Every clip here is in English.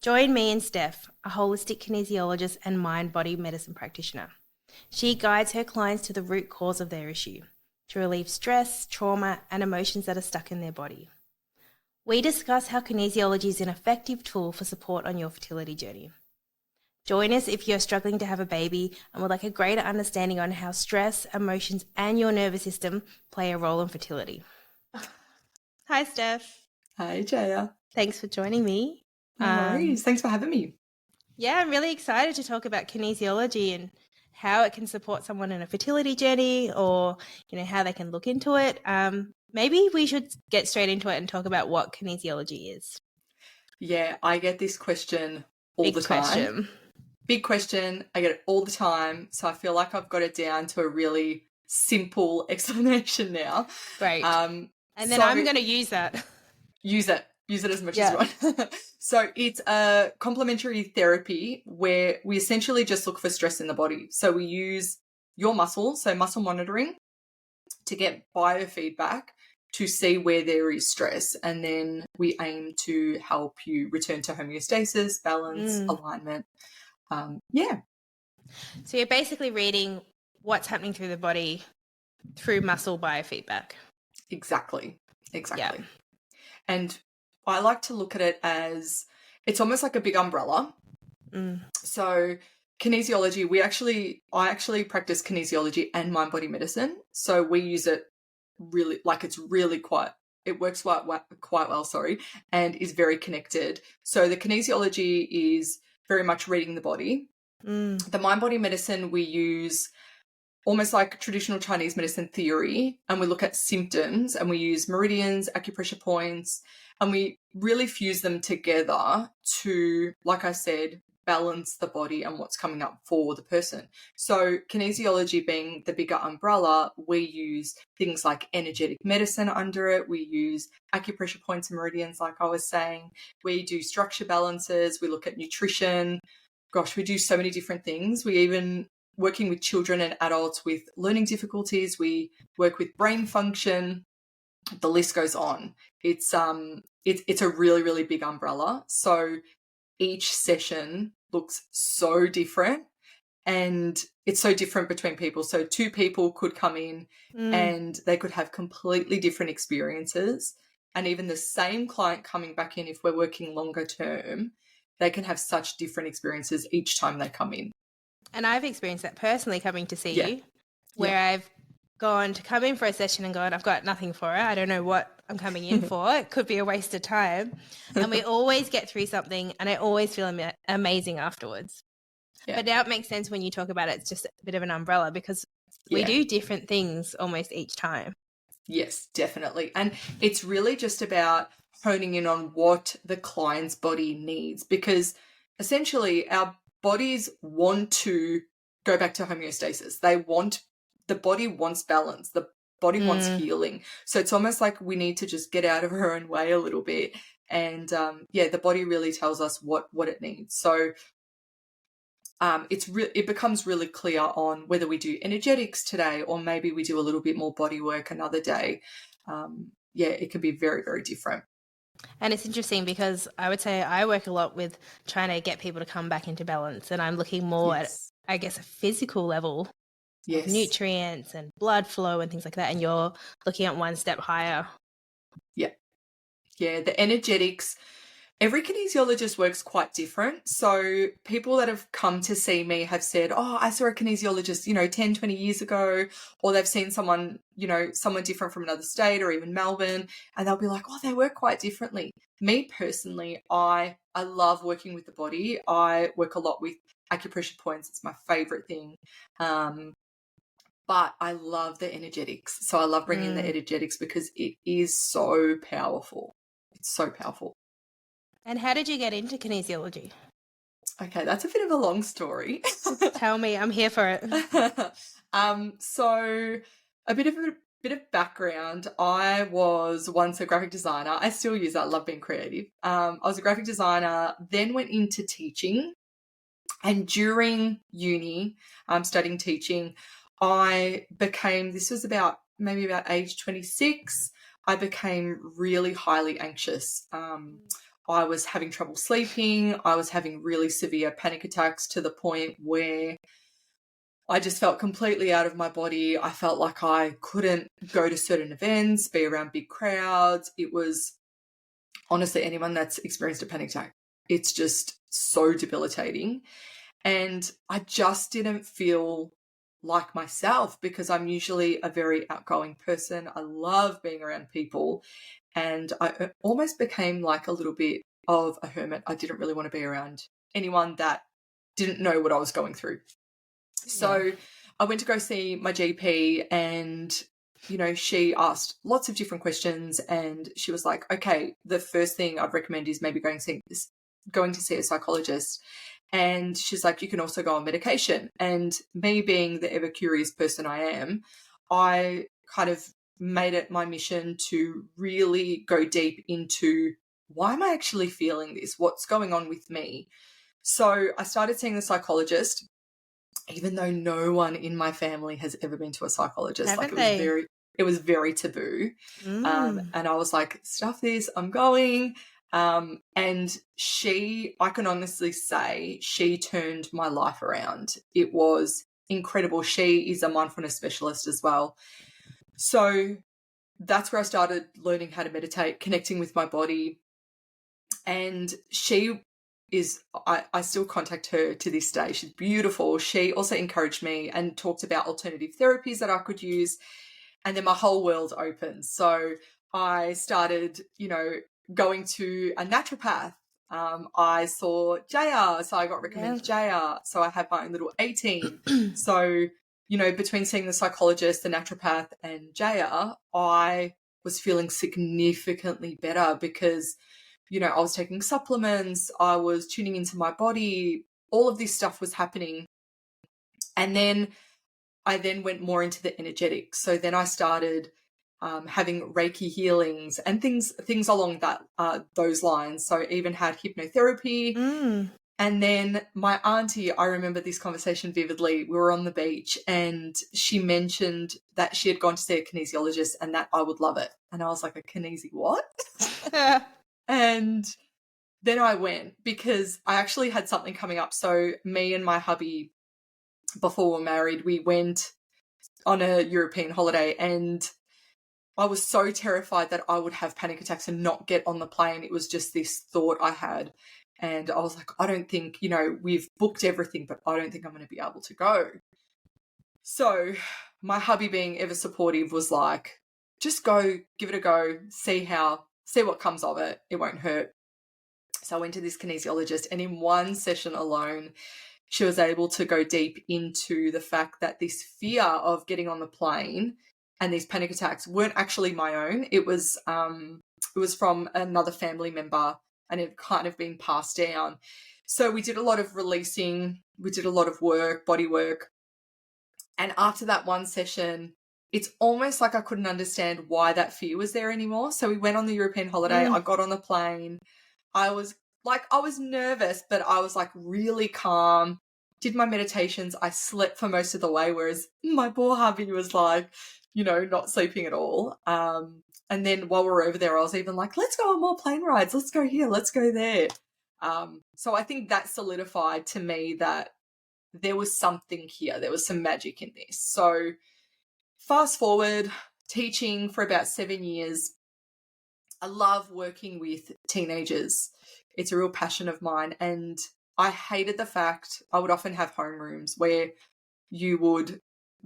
Join me and Steph, a holistic kinesiologist and mind-body medicine practitioner. She guides her clients to the root cause of their issue, to relieve stress, trauma, and emotions that are stuck in their body. We discuss how kinesiology is an effective tool for support on your fertility journey. Join us if you're struggling to have a baby and would like a greater understanding on how stress, emotions, and your nervous system play a role in fertility. Hi, Steph. Hi, Jaya. Thanks for joining me. No worries. Thanks for having me. Yeah, I'm really excited to talk about kinesiology and how it can support someone in a fertility journey, or how they can look into it. Maybe we should get straight into it and talk about what kinesiology is. Yeah, I get this question all the time. Question. Big question. I get it all the time. So I feel like I've got it down to a really simple explanation now. Great. And then I'm going to use that. Use it as much as you want. So it's a complementary therapy where we essentially just look for stress in the body. So we use your muscles, so muscle monitoring, to get biofeedback to see where there is stress. And then we aim to help you return to homeostasis, balance, alignment. So you're basically reading what's happening through the body through muscle biofeedback. Exactly. Yeah. And I like to look at it as it's almost like a big umbrella. So kinesiology, I actually practice kinesiology and mind body medicine. So we use it really, like it works quite well, and is very connected. So the kinesiology is very much reading the body. The mind body medicine we use almost like traditional Chinese medicine theory, and we look at symptoms and we use meridians, acupressure points, and we really fuse them together to, like I said, balance the body and what's coming up for the person. So kinesiology being the bigger umbrella, we use things like energetic medicine under it. We use acupressure points and meridians, like I was saying. We do structure balances. We look at nutrition. Gosh, we do so many different things. We even working with children and adults with learning difficulties. We work with brain function. The list goes on. It's a really, really big umbrella. So each session looks so different, and it's so different between people. So two people could come in and they could have completely different experiences. And even the same client coming back in, if we're working longer term, they can have such different experiences each time they come in. And I've experienced that personally coming to see you, where I've gone to come in for a session and gone, I've got nothing for it. I don't know what I'm coming in for. It could be a waste of time. And we always get through something, and I always feel amazing afterwards. Yeah. But now it makes sense when you talk about it. It's just a bit of an umbrella because we do different things almost each time. Yes, definitely. And it's really just about honing in on what the client's body needs, because essentially our bodies want to go back to homeostasis. The body wants balance. The body wants healing. So it's almost like we need to just get out of our own way a little bit. And the body really tells us what it needs. So it becomes really clear on whether we do energetics today or maybe we do a little bit more body work another day. It can be very, very different. And it's interesting because I would say I work a lot with trying to get people to come back into balance, and I'm looking more at, I guess, a physical level of nutrients and blood flow and things like that, and you're looking at one step higher. Yeah, the energetics. Every kinesiologist works quite different. So people that have come to see me have said, oh, I saw a kinesiologist, 10, 20 years ago, or they've seen someone different from another state or even Melbourne, and they'll be like, oh, they work quite differently. Me personally, I love working with the body. I work a lot with acupressure points. It's my favorite thing. But I love the energetics. So I love bringing the energetics because it is so powerful. It's so powerful. And how did you get into kinesiology? Okay, that's a bit of a long story. Tell me, I'm here for it. So a bit of background. I was once a graphic designer. I still use that. I love being creative. I was a graphic designer, then went into teaching. And during uni, studying teaching, this was about age 26, I became really highly anxious. I was having trouble sleeping. I was having really severe panic attacks to the point where I just felt completely out of my body. I felt like I couldn't go to certain events, be around big crowds. It was honestly, anyone that's experienced a panic attack, it's just so debilitating. And I just didn't feel like myself because I'm usually a very outgoing person. I love being around people. And I almost became like a little bit of a hermit. I didn't really want to be around anyone that didn't know what I was going through. So I went to go see my GP and, she asked lots of different questions and she was like, okay, the first thing I'd recommend is maybe going to see a psychologist. And she's like, you can also go on medication. And me being the ever curious person I am, I kind of made it my mission to really go deep into why am I actually feeling this? What's going on with me? So I started seeing the psychologist, even though no one in my family has ever been to a psychologist. Haven't It was very taboo. And I was like, stuff this, I'm going. And I can honestly say she turned my life around. It was incredible. She is a mindfulness specialist as well. So that's where I started learning how to meditate, connecting with my body. And I still contact her to this day. She's beautiful. She also encouraged me and talked about alternative therapies that I could use. And then my whole world opened. So I started, going to a naturopath. I saw Jaya, so I got recommended Jaya. So I had my own little A team. So, between seeing the psychologist, the naturopath, and Jaya, I was feeling significantly better because, I was taking supplements, I was tuning into my body, all of this stuff was happening. And then I went more into the energetics. So then I started having Reiki healings and things along those lines. So I even had hypnotherapy. And then my auntie, I remember this conversation vividly. We were on the beach and she mentioned that she had gone to see a kinesiologist and that I would love it. And I was like, a kinesi what? And then I went because I actually had something coming up. So me and my hubby, before we were married, we went on a European holiday and I was so terrified that I would have panic attacks and not get on the plane. It was just this thought I had. And I was like, I don't think, we've booked everything, but I don't think I'm going to be able to go. So my hubby, being ever supportive, was like, just go, give it a go, see what comes of it. It won't hurt. So I went to this kinesiologist and in one session alone, she was able to go deep into the fact that this fear of getting on the plane and these panic attacks weren't actually my own. It was from another family member and it kind of been passed down. So we did a lot of releasing, we did a lot of work, body work. And after that one session, it's almost like I couldn't understand why that fear was there anymore. So we went on the European holiday. I got on the plane. I was nervous, but I was like really calm, did my meditations. I slept for most of the way, whereas my poor hubby was like, not sleeping at all. And then while we were over there, I was even like, let's go on more plane rides. Let's go here. Let's go there. So I think that solidified to me that there was something here. There was some magic in this. So fast forward, teaching for about 7 years. I love working with teenagers. It's a real passion of mine. And I hated the fact I would often have homerooms where you would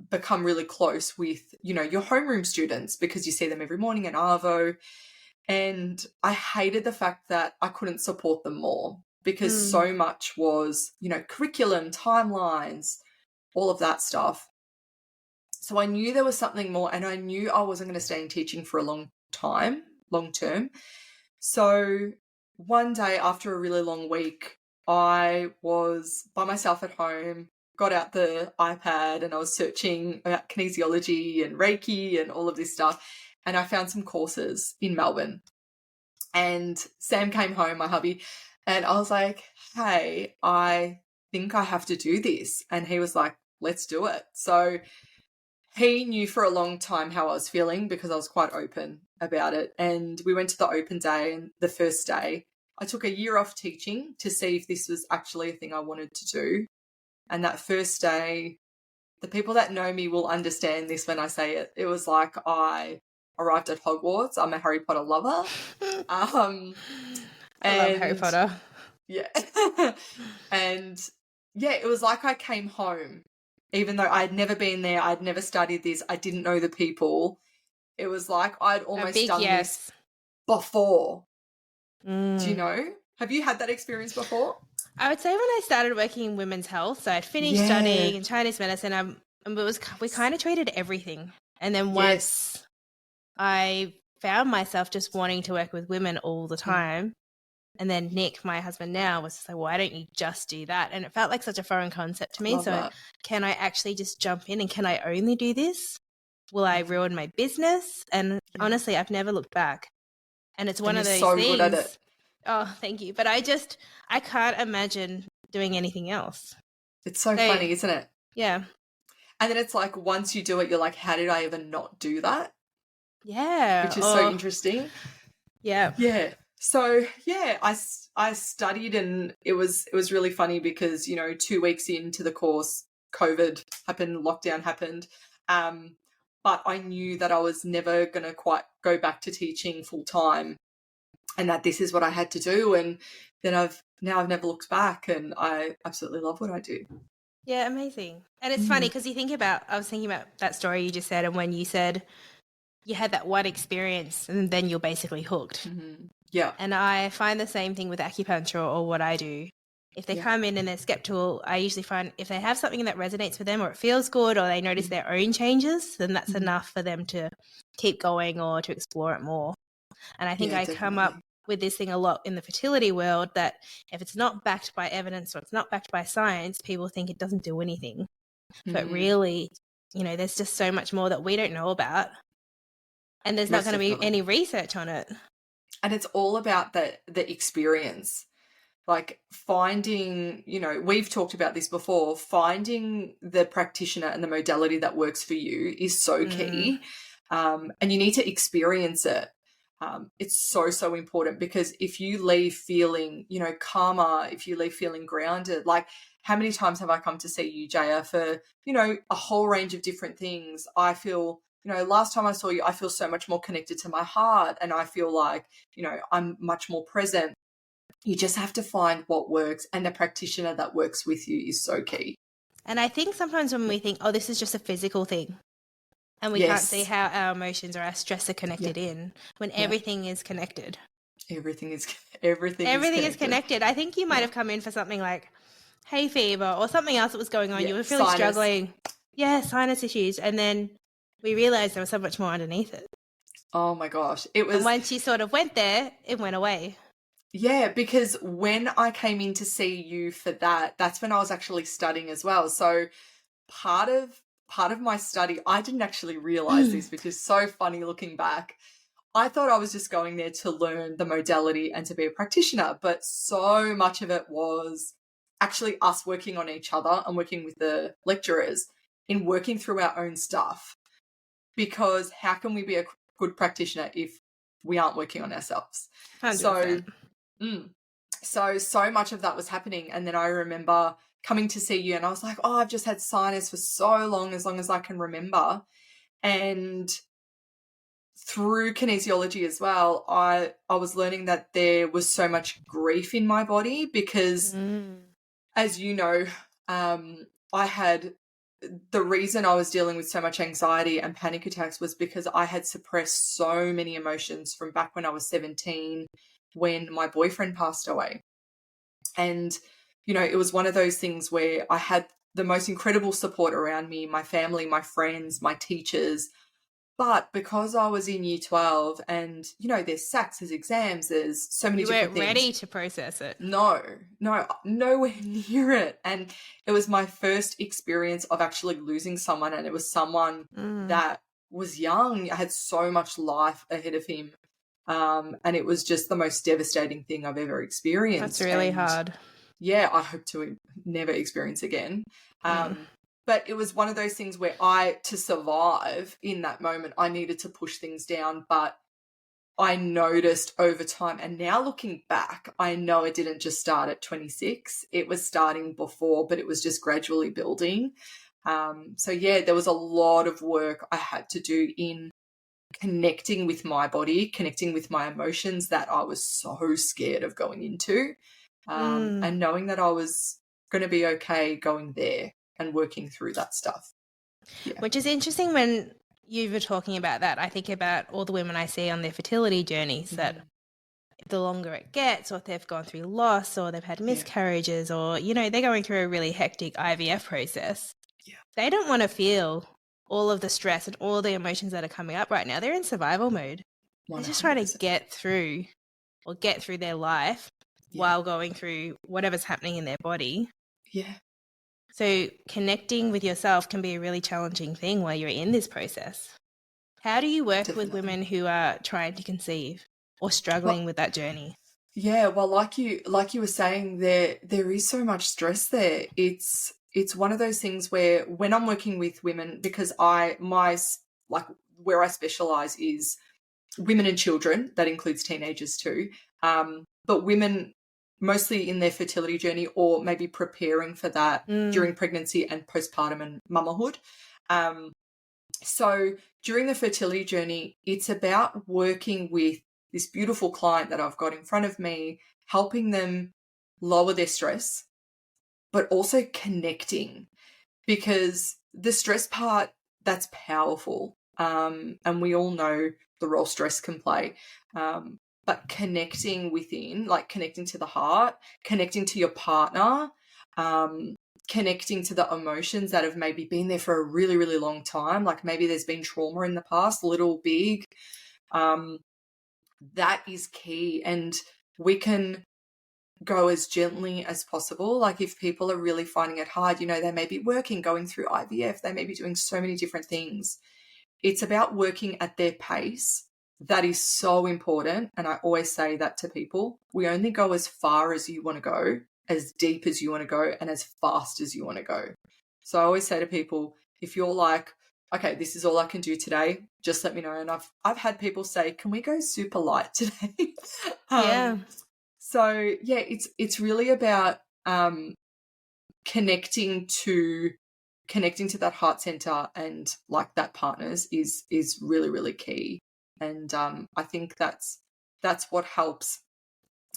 become really close with, your homeroom students because you see them every morning at Arvo. And I hated the fact that I couldn't support them more because so much was, curriculum, timelines, all of that stuff. So I knew there was something more and I knew I wasn't going to stay in teaching for a long term. So one day after a really long week, I was by myself at home, got out the iPad and I was searching about kinesiology and Reiki and all of this stuff. And I found some courses in Melbourne. And Sam came home, my hubby, and I was like, hey, I think I have to do this. And he was like, let's do it. So he knew for a long time how I was feeling because I was quite open about it. And we went to the open day, and the first day I took a year off teaching to see if this was actually a thing I wanted to do. And that first day, the people that know me will understand this when I say it. It was like I arrived at Hogwarts. I'm a Harry Potter lover. I love Harry Potter. Yeah. And yeah, it was like I came home, even though I'd never been there. I'd never studied this. I didn't know the people. It was like I'd almost done this before. Do you know? Have you had that experience before? I would say when I started working in women's health, so I'd finished studying in Chinese medicine, we kind of treated everything. And then once I found myself just wanting to work with women all the time, and then Nick, my husband now, was just like, why don't you just do that? And it felt like such a foreign concept to me. Can I actually just jump in and can I only do this? Will I ruin my business? And honestly, I've never looked back. And it's one of those things. Good at it. Oh, thank you. But I can't imagine doing anything else. It's so funny, isn't it? Yeah. And then it's like, once you do it, you're like, how did I ever not do that? Yeah. Which is so interesting. Yeah. Yeah. So, yeah, I studied, and it was really funny because, 2 weeks into the course, COVID happened, lockdown happened. But I knew that I was never going to quite go back to teaching full time, and that this is what I had to do. And then I've never looked back, and I absolutely love what I do. Yeah, amazing. And it's funny because I was thinking about that story you just said, and when you said you had that one experience and then you're basically hooked. Mm-hmm. Yeah. And I find the same thing with acupuncture or what I do. If they come in and they're skeptical, I usually find if they have something that resonates with them or it feels good or they notice their own changes, then that's enough for them to keep going or to explore it more. And I think I come up with this thing a lot in the fertility world, that if it's not backed by evidence or it's not backed by science, people think it doesn't do anything. But really, there's just so much more that we don't know about. And there's not going to be any research on it. And it's all about the experience. Like finding, we've talked about this before, finding the practitioner and the modality that works for you is so key. And you need to experience it. It's so, so important, because if you leave feeling, calmer, if you leave feeling grounded, like how many times have I come to see you, Jaya, for, a whole range of different things. I feel, last time I saw you, I feel so much more connected to my heart, and I feel like, I'm much more present. You just have to find what works, and the practitioner that works with you is so key. And I think sometimes when we think, this is just a physical thing, and we can't see how our emotions or our stress are connected in, when everything is connected. Everything is connected. I think you might have come in for something like hay fever or something else that was going on. You were really struggling. Yeah, sinus issues. And then we realized there was so much more underneath it. Oh my gosh. It was. And once you sort of went there, it went away. Yeah, because when I came in to see you for that's when I was actually studying as well. So part of my study, I didn't actually realize this, which is so funny looking back. I thought I was just going there to learn the modality and to be a practitioner, but so much of it was actually us working on each other and working with the lecturers in working through our own stuff. Because how can we be a good practitioner if we aren't working on ourselves? 100%. So much of that was happening. And then I remember coming to see you and I was like, I've just had sinus for so long as I can remember. And through kinesiology as well, I was learning that there was so much grief in my body because, as you know, I had the reason I was dealing with so much anxiety and panic attacks was because I had suppressed so many emotions from back when I was 17, when my boyfriend passed away. And, it was one of those things where I had the most incredible support around me, my family, my friends, my teachers. But because I was in year 12 and, there's SACs, there's exams, there's so many different things. You weren't ready to process it. No, nowhere near it. And it was my first experience of actually losing someone, and it was someone that was young, had so much life ahead of him. And it was just the most devastating thing I've ever experienced. That's really hard. Yeah, I hope to never experience again. But it was one of those things where to survive in that moment, I needed to push things down. But I noticed over time, and now looking back, I know it didn't just start at 26. It was starting before, but it was just gradually building. So yeah, there was a lot of work I had to do in connecting with my body, connecting with my emotions that I was so scared of going into, and knowing that I was going to be okay going there and working through that stuff. Yeah. Which is interesting when you were talking about that. I think about all the women I see on their fertility journeys that the longer it gets, or if they've gone through loss, or they've had miscarriages, or, you know, they're going through a really hectic IVF process. Yeah. They don't want to feel all of the stress and all the emotions that are coming up right now. They're in survival mode. 100%. They're just trying to get through their life while going through whatever's happening in their body. Yeah. So connecting with yourself can be a really challenging thing while you're in this process. How do you work with women who are trying to conceive or struggling with that journey? Yeah, well, like you were saying, there is so much stress there. It's one of those things where when I'm working with women, because where I specialize is women and children, that includes teenagers too, but women mostly in their fertility journey, or maybe preparing for that during pregnancy and postpartum and mamahood. So during the fertility journey, it's about working with this beautiful client that I've got in front of me, helping them lower their stress, but also connecting, because the stress part, that's powerful. And we all know the role stress can play. But connecting within, like connecting to the heart, connecting to your partner, connecting to the emotions that have maybe been there for a really, really long time. Like maybe there's been trauma in the past, little, big. That is key. And we can go as gently as possible. Like if people are really finding it hard, you know, they may be working, going through IVF, they may be doing so many different things. It's about working at their pace. That is so important. And I always say that to people. We only go as far as you want to go, as deep as you want to go, and as fast as you want to go. So I always say to people, if you're like, okay, this is all I can do today, just let me know. And I've had people say, can we go super light today? Yeah. So yeah, it's really about connecting to that heart center, and like that partners is really, really key. And I think that's what helps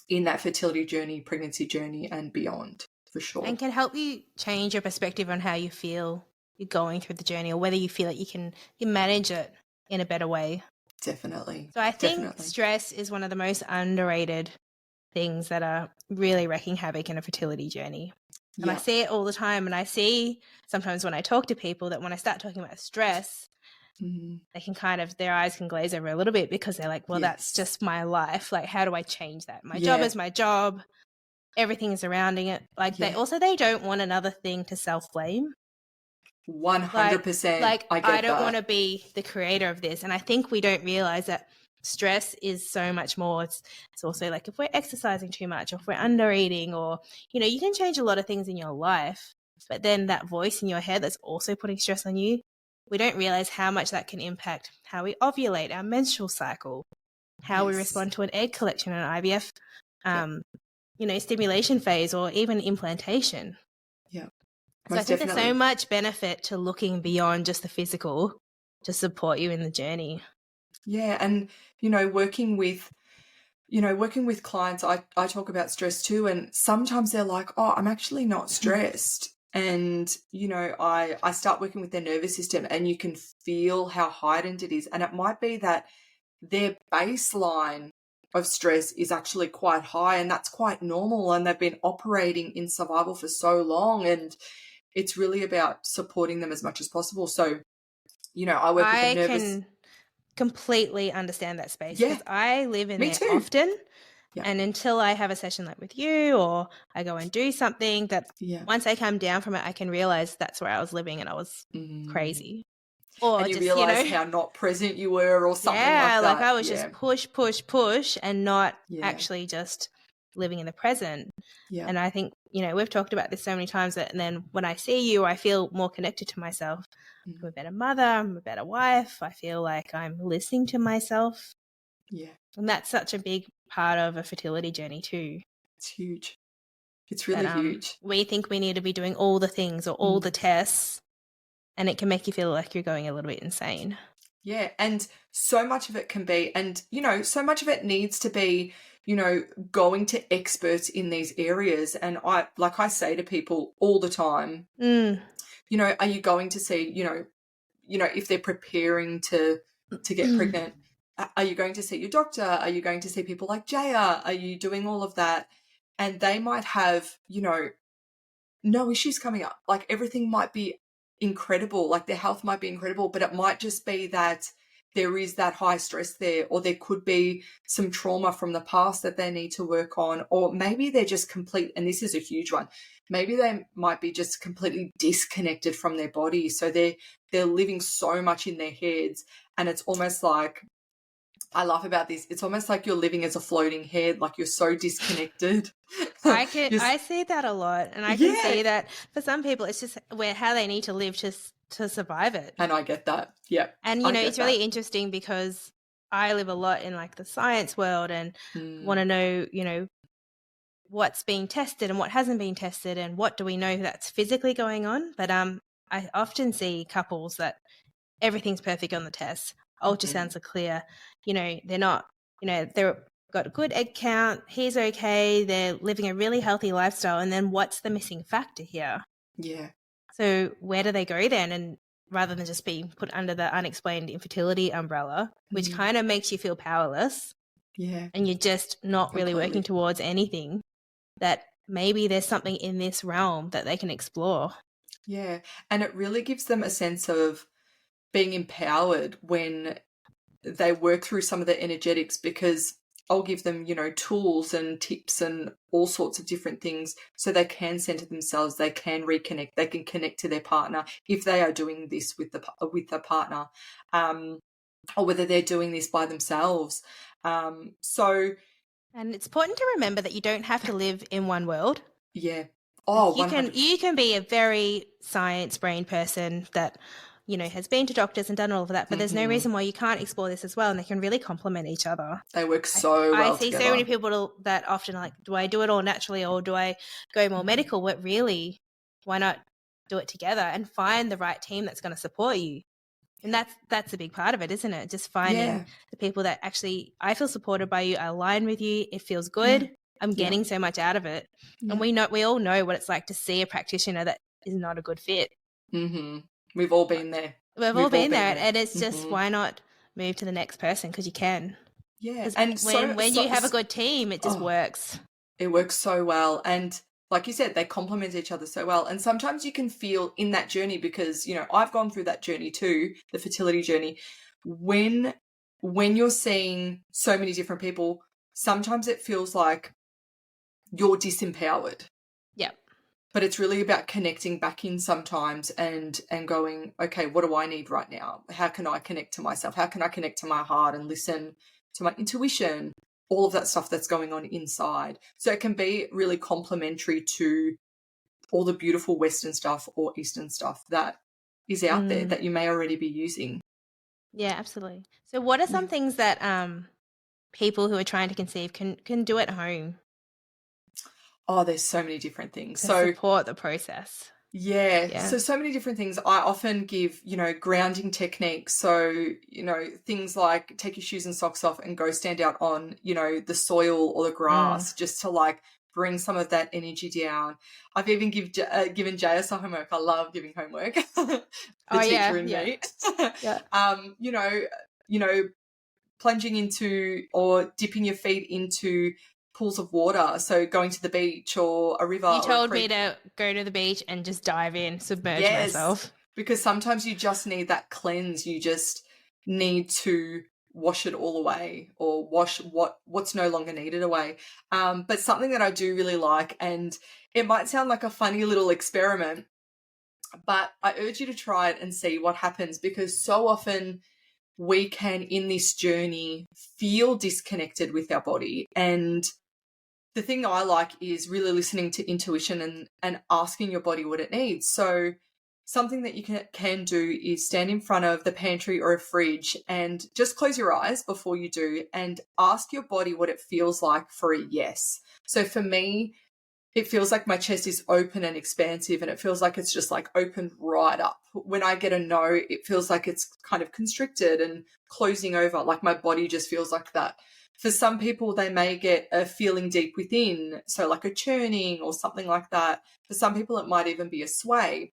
in that fertility journey, pregnancy journey, and beyond, for sure. And can help you change your perspective on how you feel you're going through the journey, or whether you feel like you manage it in a better way. Definitely. So I think stress is one of the most underrated things that are really wreaking havoc in a fertility journey. And I see it all the time. And I see sometimes when I talk to people that when I start talking about stress, they can their eyes can glaze over a little bit, because they're like, well, that's just my life. Like, how do I change that? My job is my job. Everything is surrounding it. Like they don't want another thing to self-blame. 100%. Like I don't want to be the creator of this. And I think we don't realize that stress is so much more. It's also like if we're exercising too much, or if we're under eating, or, you know, you can change a lot of things in your life, but then that voice in your head that's also putting stress on you, we don't realize how much that can impact how we ovulate, our menstrual cycle, how we respond to an egg collection and IVF, you know, stimulation phase, or even implantation. Yeah. So I think there's so much benefit to looking beyond just the physical to support you in the journey. Yeah. And, you know, working with clients, I talk about stress too. And sometimes they're like, oh, I'm actually not stressed. And, you know, I start working with their nervous system, and you can feel how heightened it is. And it might be that their baseline of stress is actually quite high, and that's quite normal. And they've been operating in survival for so long. And it's really about supporting them as much as possible. So, you know, I work with the nervous. I can completely understand that space, because I live in there often. Yeah. And until I have a session like with you, or I go and do something that once I come down from it, I can realize that's where I was living and I was crazy. Or and you realize how not present you were, or something like that. Like I was just push and not actually just living in the present. Yeah. And I think, you know, we've talked about this so many times, and then when I see you, I feel more connected to myself. I'm a better mother, I'm a better wife. I feel like I'm listening to myself Yeah. And that's such a big part of a fertility journey too. It's huge. It's really That huge. we think we need to be doing all the things or all the tests, and it can make you feel like you're going a little bit insane. Yeah, and so much of it can be, and, so much of it needs to be, going to experts in these areas. And I say to people all the time, are you going to see, if they're preparing to get pregnant, are you going to see your doctor? Are you going to see people like Jaya? Are you doing all of that? And they might have, no issues coming up. Like, everything might be incredible. Like, their health might be incredible, but it might just be that there is that high stress there, or there could be some trauma from the past that they need to work on, or maybe they're just and this is a huge one, maybe they might be just completely disconnected from their body. So they're living so much in their heads, and it's almost like, I laugh about this, it's almost like you're living as a floating head, like you're so disconnected. I see that a lot, and I can see that for some people it's just how they need to live to survive it. And I get that. Yeah. And it's really interesting because I live a lot in like the science world and want to know, what's being tested and what hasn't been tested and what do we know that's physically going on. But I often see couples that everything's perfect on the test. Ultrasounds are clear. They're not, they're got a good egg count. He's okay. They're living a really healthy lifestyle. And then what's the missing factor here? Yeah. So where do they go then? And rather than just being put under the unexplained infertility umbrella, which kind of makes you feel powerless. Yeah. And you're just not really working towards anything, that maybe there's something in this realm that they can explore. Yeah. And it really gives them a sense of being empowered when they work through some of the energetics, because I'll give them, tools and tips and all sorts of different things so they can center themselves, they can reconnect, they can connect to their partner if they are doing this with the partner, or whether they're doing this by themselves. And it's important to remember that you don't have to live in one world. Yeah. You can be a very science brain person that has been to doctors and done all of that, but there's no reason why you can't explore this as well, and they can really complement each other. They work so well I see together. so many people that often are like, do I do it all naturally or do I go more medical? What really, why not do it together and find the right team that's going to support you? And that's a big part of it, isn't it? Just finding the people that actually, I feel supported by you, I align with you, it feels good, I'm getting so much out of it. And we all know what it's like to see a practitioner that is not a good fit. We've all been there. We've all been there. And it's just, why not move to the next person? Because you can. Yeah. And when you have a good team, it just works. It works so well. And like you said, they complement each other so well. And sometimes you can feel in that journey, because, I've gone through that journey too, the fertility journey. When you're seeing so many different people, sometimes it feels like you're disempowered. Yeah. But it's really about connecting back in sometimes and going, okay, what do I need right now? How can I connect to myself? How can I connect to my heart and listen to my intuition? All of that stuff that's going on inside. So it can be really complementary to all the beautiful Western stuff or Eastern stuff that is out there that you may already be using. Yeah, absolutely. So what are some things that people who are trying to conceive can do at home? Oh, there's so many different things. To support the process. Yeah. So many different things. I often give, grounding techniques. So, things like take your shoes and socks off and go stand out on, the soil or the grass, just to like bring some of that energy down. I've even given Jaya some homework. I love giving homework. the teacher in me. Plunging into or dipping your feet into pools of water, so going to the beach or a river. You told me to go to the beach and just dive in, submerge myself. Because sometimes you just need that cleanse. You just need to wash it all away, or wash what's no longer needed away. But something that I do really like, and it might sound like a funny little experiment, but I urge you to try it and see what happens, because so often we can, in this journey, feel disconnected with our body. And the thing I like is really listening to intuition and asking your body what it needs. So something that you can do is stand in front of the pantry or a fridge and just close your eyes before you do and ask your body what it feels like for a yes. So for me, it feels like my chest is open and expansive, and it feels like it's just like opened right up. When I get a no, it feels like it's kind of constricted and closing over, like my body just feels like that. For some people, they may get a feeling deep within, so like a churning or something like that. For some people, it might even be a sway.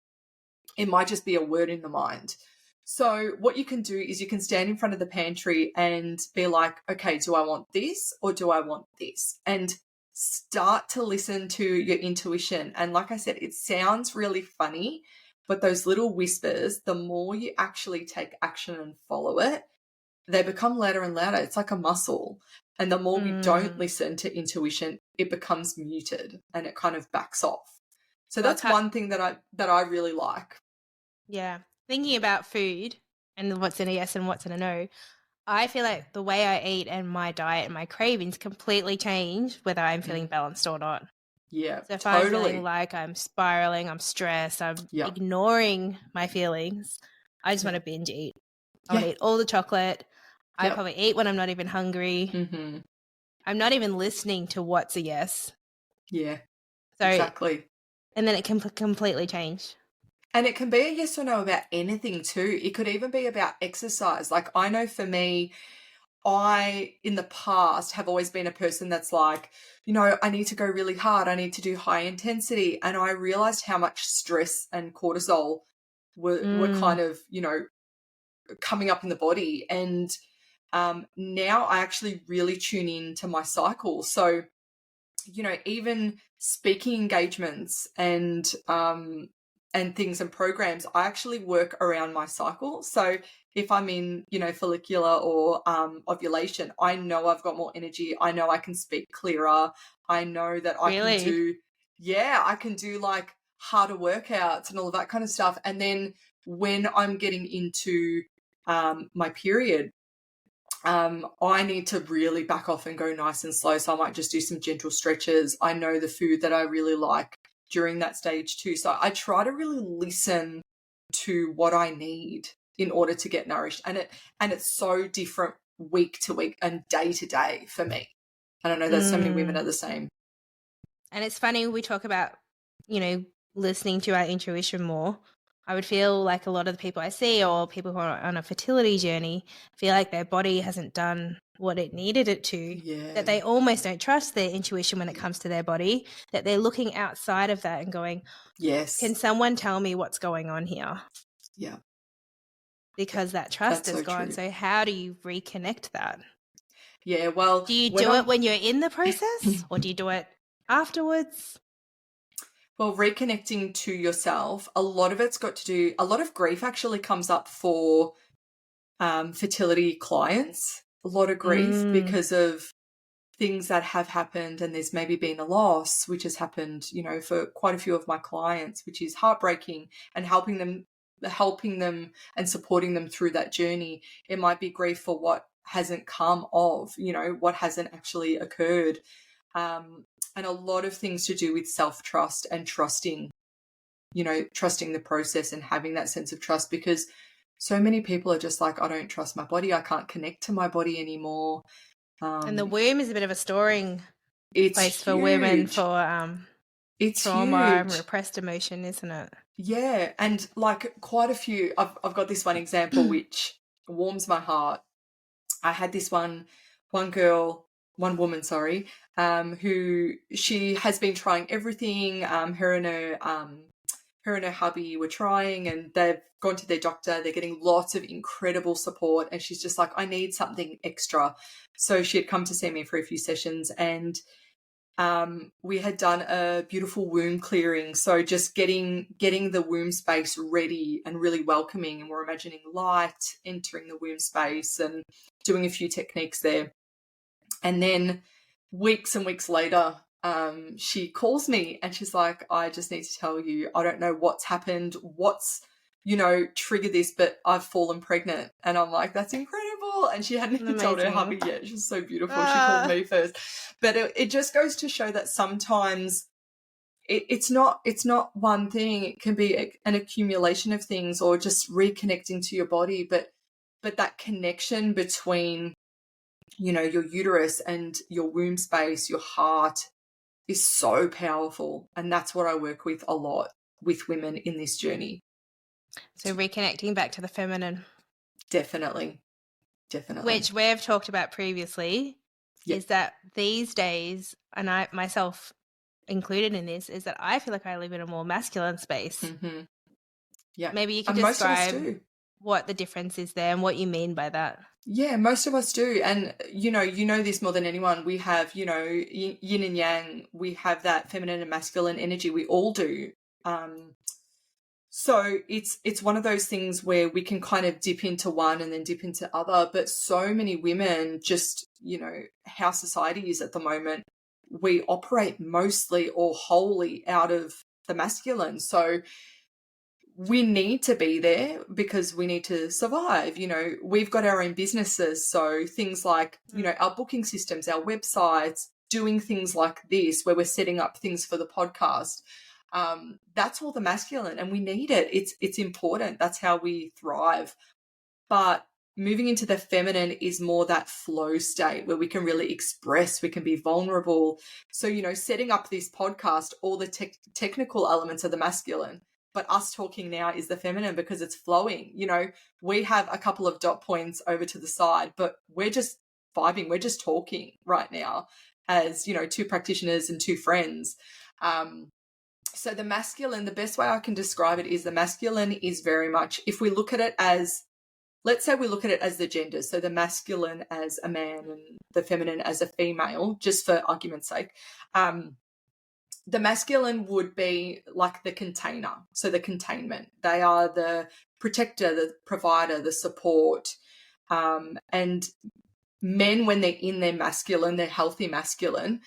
It might just be a word in the mind. So what you can do is you can stand in front of the pantry and be like, okay, do I want this or do I want this? And start to listen to your intuition. And like I said, it sounds really funny, but those little whispers, the more you actually take action and follow it, they become louder and louder. It's like a muscle. And the more we don't listen to intuition, it becomes muted and it kind of backs off. So that's one thing that I really like. Yeah. Thinking about food and what's in a yes and what's in a no, I feel like the way I eat and my diet and my cravings completely change whether I'm feeling balanced or not. Yeah, so if totally. I'm feeling like I'm spiraling, I'm stressed, I'm ignoring my feelings, I just want to binge eat. I want to eat all the chocolate. I probably eat when I'm not even hungry. Mm-hmm. I'm not even listening to what's a yes. Yeah, so, exactly. And then it can completely change. And it can be a yes or no about anything too. It could even be about exercise. Like I know for me, I, in the past, have always been a person that's like, you know, I need to go really hard. I need to do high intensity. And I realized how much stress and cortisol were kind of, you know, coming up in the body. And now I actually really tune in to my cycle. So, you know, even speaking engagements and things and programs, I actually work around my cycle. So if I'm in, you know, follicular or ovulation, I know I've got more energy. I know I can speak clearer. I know that I can do like harder workouts and all of that kind of stuff. And then when I'm getting into my period, I need to really back off and go nice and slow. So I might just do some gentle stretches. I know the food that I really like during that stage too. So I try to really listen to what I need in order to get nourished. And it's so different week to week and day to day for me. And I know that so many women are the same. And it's funny, we talk about, you know, listening to our intuition more. I would feel like a lot of the people I see or people who are on a fertility journey feel like their body hasn't done what it needed it to, that they almost don't trust their intuition when it comes to their body, that they're looking outside of that and going, yes, can someone tell me what's going on here? Yeah. Because that trust is gone. True. So how do you reconnect that? Yeah, well... Do you do it when you're in the process or do you do it afterwards? Well, reconnecting to yourself, a lot of it's got to do, a lot of grief actually comes up for fertility clients, a lot of grief because of things that have happened, and there's maybe been a loss, which has happened, you know, for quite a few of my clients, which is heartbreaking, and helping them and supporting them through that journey. It might be grief for what hasn't come of, you know, what hasn't actually occurred. And a lot of things to do with self-trust and trusting, you know, trusting the process and having that sense of trust, because so many people are just like, I don't trust my body. I can't connect to my body anymore. And the womb is a bit of a storing place huge. for women for it's trauma huge. and repressed emotion, isn't it? Yeah. And like quite a few, I've got this one example which warms my heart. I had this one woman, who she has been trying everything. Her and her hubby were trying, and they've gone to their doctor. They're getting lots of incredible support, and she's just like, I need something extra. So she had come to see me for a few sessions, and we had done a beautiful womb clearing. So just getting the womb space ready and really welcoming, and we're imagining light entering the womb space and doing a few techniques there. And then weeks and weeks later, she calls me and she's like, I just need to tell you, I don't know what's happened, what's, you know, triggered this, but I've fallen pregnant. And I'm like, that's incredible. And she hadn't even told her hubby yet. She's so beautiful. She called me first. But it just goes to show that sometimes it's not one thing. It can be an accumulation of things, or just reconnecting to your body, but that connection between, you know, your uterus and your womb space, your heart, is so powerful. And that's what I work with a lot with women in this journey. So reconnecting back to the feminine. Definitely. Which we've talked about previously, is that these days, and I myself included in this, is that I feel like I live in a more masculine space. Mm-hmm. Yeah. Maybe you could and describe what the difference is there and what you mean by that. Yeah, most of us do. And, you know this more than anyone. We have, you know, yin and yang. We have that feminine and masculine energy. We all do. So it's one of those things where we can kind of dip into one and then dip into other. But so many women, just, you know, how society is at the moment, we operate mostly or wholly out of the masculine. So we need to be there because we need to survive. You know, we've got our own businesses. So things like, you know, our booking systems, our websites, doing things like this, where we're setting up things for the podcast. That's all the masculine, and we need it. It's important. That's how we thrive. But moving into the feminine is more that flow state where we can really express, we can be vulnerable. So, you know, setting up this podcast, all the technical elements are the masculine, but us talking now is the feminine because it's flowing. You know, we have a couple of dot points over to the side, but we're just vibing. We're just talking right now as, you know, two practitioners and two friends. So the masculine, the best way I can describe it is the masculine is very much, if we look at it as, let's say we look at it as the genders, so the masculine as a man and the feminine as a female, just for argument's sake, the masculine would be like the container, so the containment. They are the protector, the provider, the support. And men, when they're in their masculine, their healthy masculine,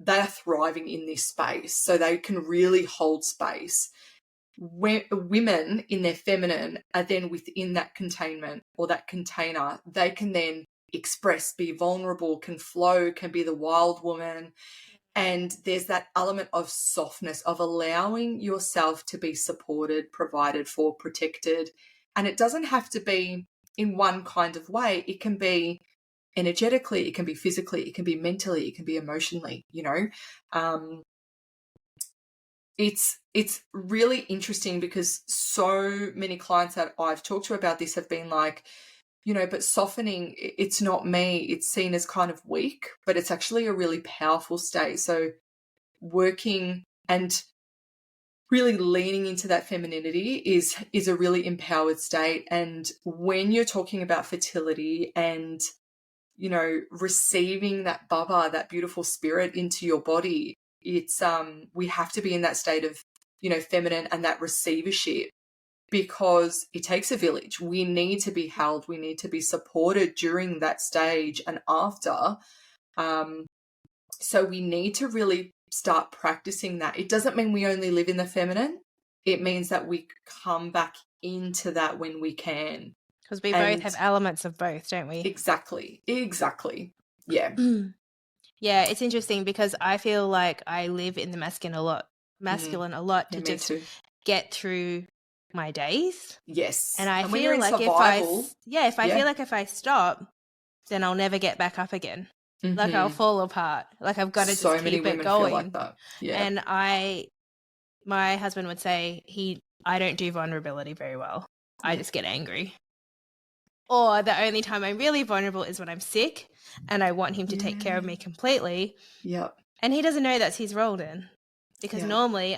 they are thriving in this space, so they can really hold space. Women in their feminine are then within that containment or that container. They can then express, be vulnerable, can flow, can be the wild woman. And there's that element of softness, of allowing yourself to be supported, provided for, protected. And it doesn't have to be in one kind of way. It can be energetically, it can be physically, it can be mentally, it can be emotionally, you know. It's really interesting because so many clients that I've talked to about this have been like, you know, but softening, it's not me. It's seen as kind of weak, but it's actually a really powerful state. So working and really leaning into that femininity is a really empowered state. And when you're talking about fertility and, you know, receiving that baba, that beautiful spirit into your body, it's we have to be in that state of, you know, feminine and that receivership, because it takes a village. We need to be held, we need to be supported during that stage and after. So we need to really start practicing that. It doesn't mean we only live in the feminine. It means that we come back into that when we can. Because we both have elements of both, don't we? Exactly. Yeah. Yeah, it's interesting because I feel like I live in the masculine a lot to just get through my days. Yes. And I feel like survival, if I feel like if I stop, then I'll never get back up again. Mm-hmm. Like I'll fall apart. Like I've got to just keep it going. Feel like that. Yeah. And my husband would say I don't do vulnerability very well. I just get angry. Or the only time I'm really vulnerable is when I'm sick and I want him to take care of me completely. Yep. And he doesn't know that's his role then. Because normally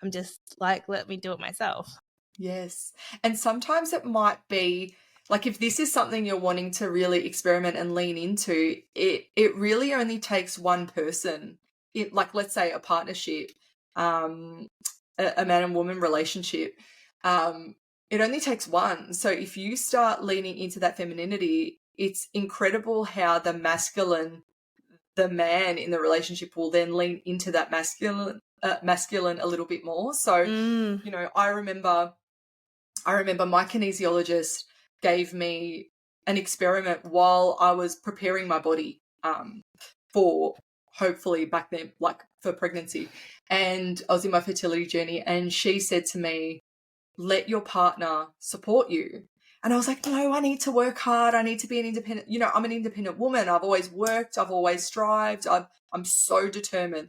I'm just like, let me do it myself. Yes. And sometimes it might be like, if this is something you're wanting to really experiment and lean into, it really only takes one person. Like, let's say a partnership, a man and woman relationship. It only takes one. So if you start leaning into that femininity, it's incredible how the masculine, the man in the relationship, will then lean into that masculine a little bit more. So, you know, I remember my kinesiologist gave me an experiment while I was preparing my body for hopefully back then, like for pregnancy. And I was in my fertility journey, and she said to me, let your partner support you. And I was like, no, I need to work hard. I need to be an independent, I'm an independent woman. I've always worked. I've always strived. I'm so determined.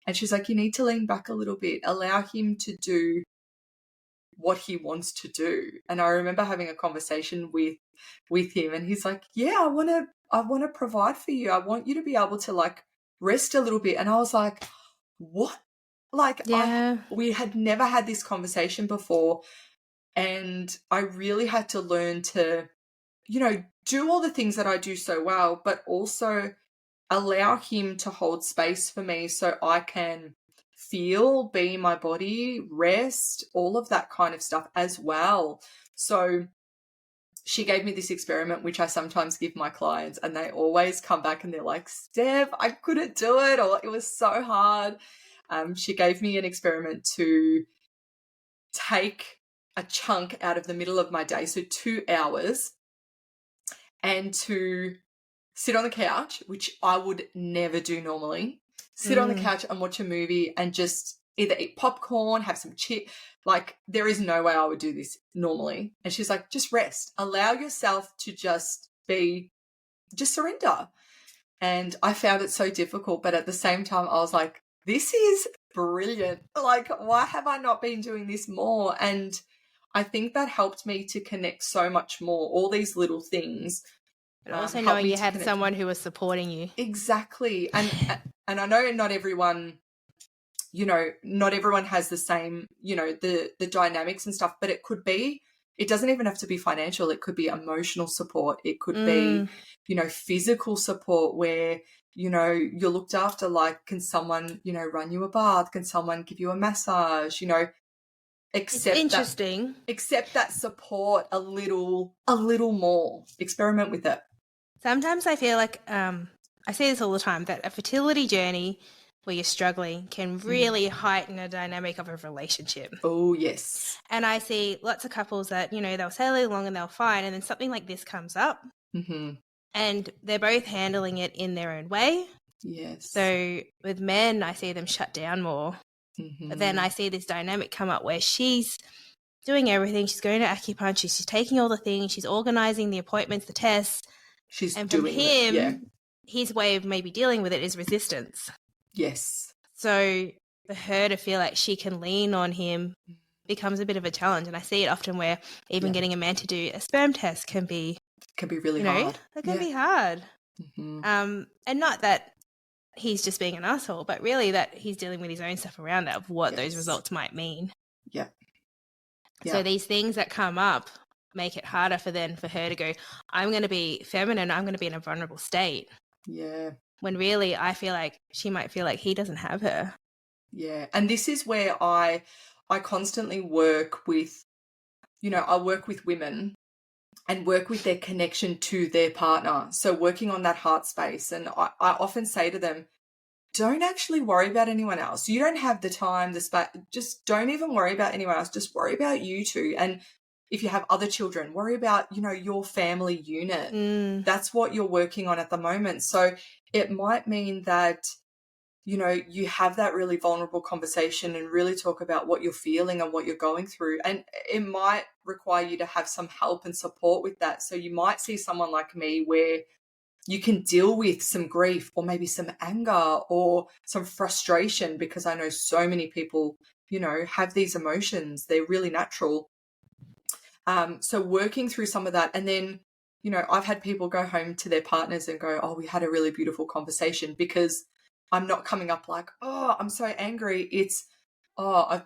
And she's like, you need to lean back a little bit, allow him to do what he wants to do. And I remember having a conversation with him, and he's like, yeah, I want to provide for you. I want you to be able to like rest a little bit. And I was like, what? Like, we had never had this conversation before. And I really had to learn to, do all the things that I do so well, but also allow him to hold space for me so I can feel, be in my body, rest, all of that kind of stuff as well. So she gave me this experiment, which I sometimes give my clients, and they always come back and they're like, Steph, I couldn't do it, or it was so hard. She gave me an experiment to take a chunk out of the middle of my day, so 2 hours, and to sit on the couch, which I would never do normally, sit on the couch and watch a movie and just either eat popcorn, have some chip. Like, there is no way I would do this normally. And she's like, just rest, allow yourself to just surrender. And I found it so difficult, but at the same time I was like, this is brilliant. Like, why have I not been doing this more? And I think that helped me to connect so much more. All these little things. But also knowing you had someone who was supporting you. Exactly. And I know not everyone, not everyone has the same, the dynamics and stuff, but it doesn't even have to be financial. It could be emotional support. It could be, physical support where, you're looked after. Like, can someone, run you a bath? Can someone give you a massage? Accept that support a little more. Experiment with it. Sometimes I feel like I say this all the time, that a fertility journey where you're struggling can really heighten a dynamic of a relationship. Oh, yes. And I see lots of couples that, they'll sail along and they'll fine, and then something like this comes up and they're both handling it in their own way. Yes. So with men, I see them shut down more. But then I see this dynamic come up where she's doing everything. She's going to acupuncture. She's taking all the things. She's organising the appointments, the tests. And from him, his way of maybe dealing with it is resistance. Yes. So for her to feel like she can lean on him becomes a bit of a challenge. And I see it often where even getting a man to do a sperm test can be really hard. It can be hard. And not that he's just being an asshole, but really that he's dealing with his own stuff around that of what those results might mean. Yeah. So these things that come up make it harder for her to go, I'm going to be feminine, I'm going to be in a vulnerable state. Yeah. When really I feel like she might feel like he doesn't have her. Yeah. And this is where I constantly work with, I work with women and work with their connection to their partner. So working on that heart space. And I often say to them, don't actually worry about anyone else. You don't have the time, the space. Just don't even worry about anyone else. Just worry about you two. And if you have other children, worry about, your family unit. That's what you're working on at the moment. So it might mean that, you have that really vulnerable conversation and really talk about what you're feeling and what you're going through. And it might require you to have some help and support with that. So you might see someone like me where you can deal with some grief or maybe some anger or some frustration, because I know so many people, have these emotions. They're really natural. So working through some of that, and then, I've had people go home to their partners and go, oh, we had a really beautiful conversation, because I'm not coming up like, oh, I'm so angry. It's, oh,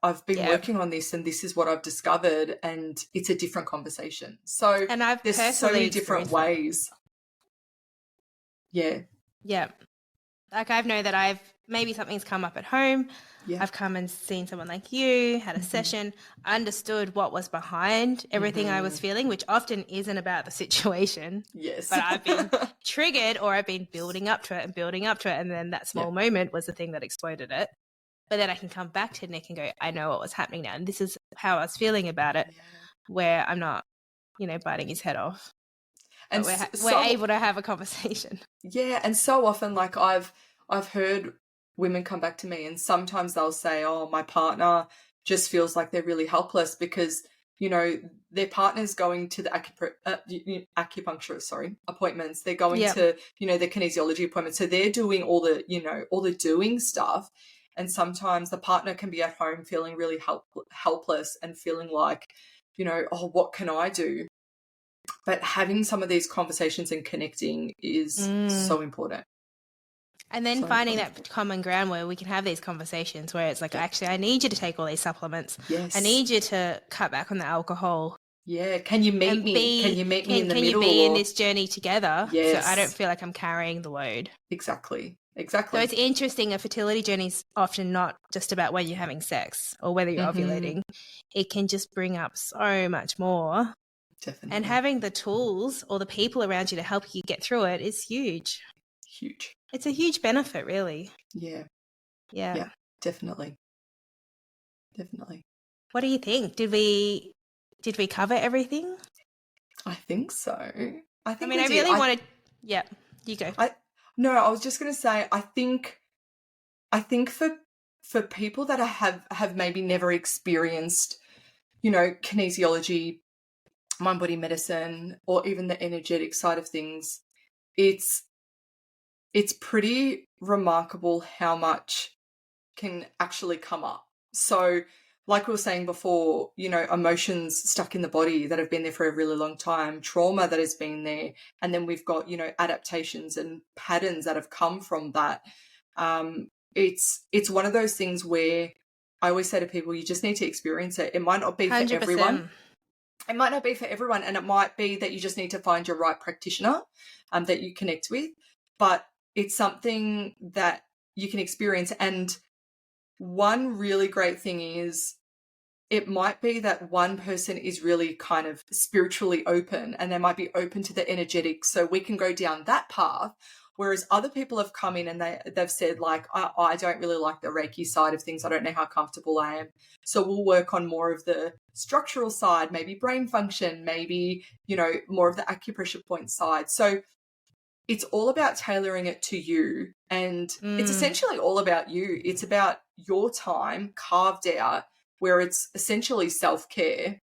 I've been working on this and this is what I've discovered, and it's a different conversation. So and there's so many different ways. Yeah. Yeah. Like I've known that maybe something's come up at home. Yeah. I've come and seen someone like you, had a session, understood what was behind everything I was feeling, which often isn't about the situation. Yes. But I've been triggered, or I've been building up to it. And then that small moment was the thing that exploded it. But then I can come back to Nick and go, I know what was happening now. And this is how I was feeling about it, where I'm not, biting his head off. And we're able to have a conversation. Yeah. And so often, like I've I've heard women come back to me and sometimes they'll say, oh, my partner just feels like they're really helpless because, you know, their partner's going to the acupuncturist, appointments. They're going to, you know, the kinesiology appointments. So they're doing all the, you know, all the doing stuff. And sometimes the partner can be at home feeling really helpless and feeling like, you know, oh, what can I do? But having some of these conversations and connecting is so important. And then finding that common ground where we can have these conversations where it's like, actually, I need you to take all these supplements. Yes. I need you to cut back on the alcohol. Yeah. Can you meet me? Can you meet me in the middle? Can you be in this journey together? Yes. So I don't feel like I'm carrying the load. Exactly. So it's interesting. A fertility journey is often not just about when you're having sex or whether you're ovulating. It can just bring up so much more. Definitely. And having the tools or the people around you to help you get through it is huge. Huge. It's a huge benefit, really. Yeah. Yeah. Yeah, definitely. Definitely. What do you think? Did we cover everything? I think so. I really wanted. Yeah, you go. I was just going to say, I think for people that have maybe never experienced, you know, kinesiology, mind body medicine, or even the energetic side of things, it's pretty remarkable how much can actually come up. So like we were saying before, you know, emotions stuck in the body that have been there for a really long time, trauma that has been there, and then we've got, you know, adaptations and patterns that have come from that. It's one of those things where I always say to people, you just need to experience it. It might not be 100%. For everyone. It might not be for everyone, and it might be that you just need to find your right practitioner that you connect with, but it's something that you can experience. And one really great thing is it might be that one person is really kind of spiritually open and they might be open to the energetics, so we can go down that path, whereas other people have come in and they've said, like, I don't really like the Reiki side of things. I don't know how comfortable I am. So we'll work on more of the structural side, maybe brain function, maybe, you know, more of the acupressure point side. So it's all about tailoring it to you, and it's essentially all about you. It's about your time carved out where it's essentially self-care,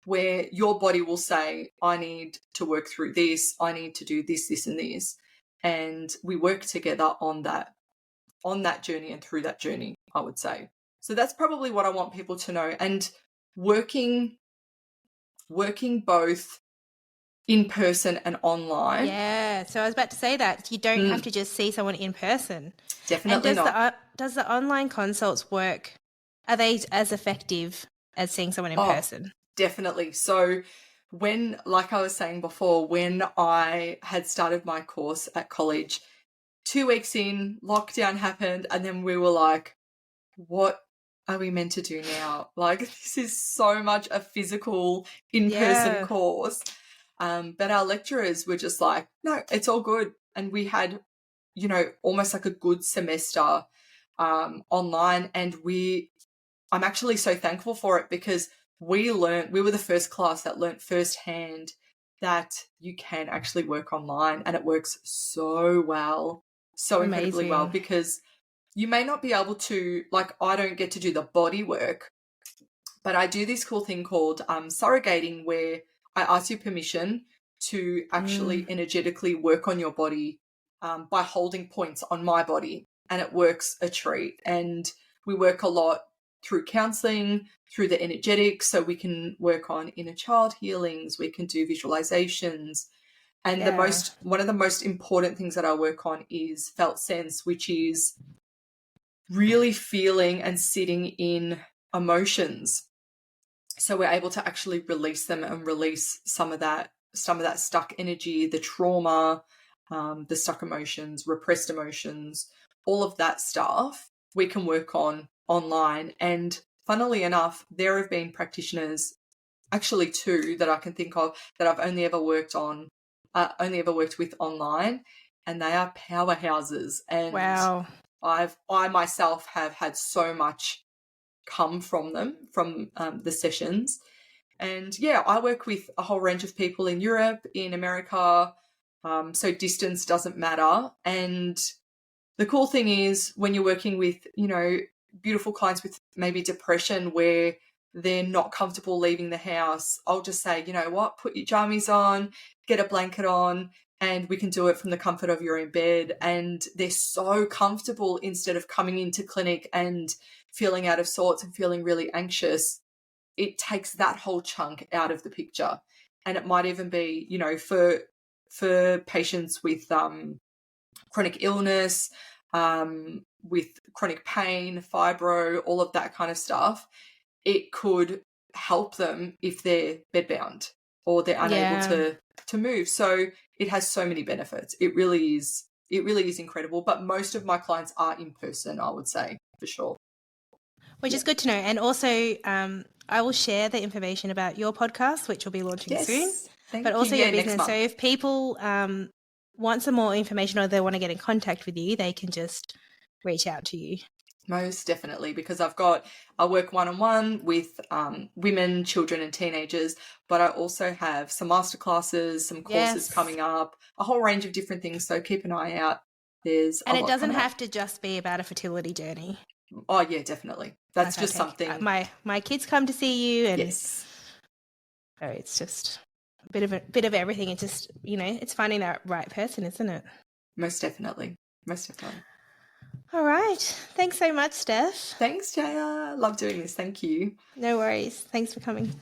where your body will say, I need to work through this, I need to do this, this, and this. And we work together on that journey and through that journey, I would say. So that's probably what I want people to know. And working both in person and online. Yeah, so I was about to say that. You don't have to just see someone in person. Definitely not. Does the online consults work? Are they as effective as seeing someone in person? Definitely. So when, like I was saying before, when I had started my course at college, 2 weeks in, lockdown happened, and then we were like, what are we meant to do now? Like, this is so much a physical in-person course. But our lecturers were just like, no, it's all good. And we had, you know, almost like a good semester online. And I'm actually so thankful for it, because we were the first class that learnt firsthand that you can actually work online, and it works so well, so incredibly well, because you may not be able to, like, I don't get to do the body work, but I do this cool thing called surrogating, where I ask you permission to actually energetically work on your body by holding points on my body, and it works a treat. And we work a lot through counseling, through the energetics, so we can work on inner child healings, we can do visualizations. And one of the most important things that I work on is felt sense, which is really feeling and sitting in emotions. So we're able to actually release them and release some of that stuck energy, the trauma, the stuck emotions, repressed emotions, all of that stuff we can work on online. And funnily enough, there have been practitioners, actually 2 that I can think of, that I've only ever worked with online, and they are powerhouses. And wow. I myself have had so much come from them, from the sessions. And yeah, I work with a whole range of people in Europe, in America, so distance doesn't matter. And the cool thing is when you're working with, beautiful clients with maybe depression where they're not comfortable leaving the house, I'll just say, you know what, put your jammies on, get a blanket on, and we can do it from the comfort of your own bed. And they're so comfortable instead of coming into clinic and feeling out of sorts and feeling really anxious. It takes that whole chunk out of the picture. And it might even be, for patients with chronic illness, with chronic pain, fibro, all of that kind of stuff, it could help them if they're bedbound or they're unable to move. So it has so many benefits. It really is incredible. But most of my clients are in person, I would say, for sure. Which is good to know. And also, I will share the information about your podcast, which will be launching soon. But also your business. So if people want some more information or they want to get in contact with you, they can just reach out to you. Most definitely, because I work one-on-one with women, children and teenagers, but I also have some masterclasses, some courses coming up, a whole range of different things. So keep an eye out. And it doesn't have to just be about a fertility journey. Oh, yeah, definitely. That's just something. My kids come to see you and yes. So it's just a bit of everything. It's just, it's finding that right person, isn't it? Most definitely. Most definitely. All right. Thanks so much, Steph. Thanks, Jaya. Love doing this. Thank you. No worries. Thanks for coming.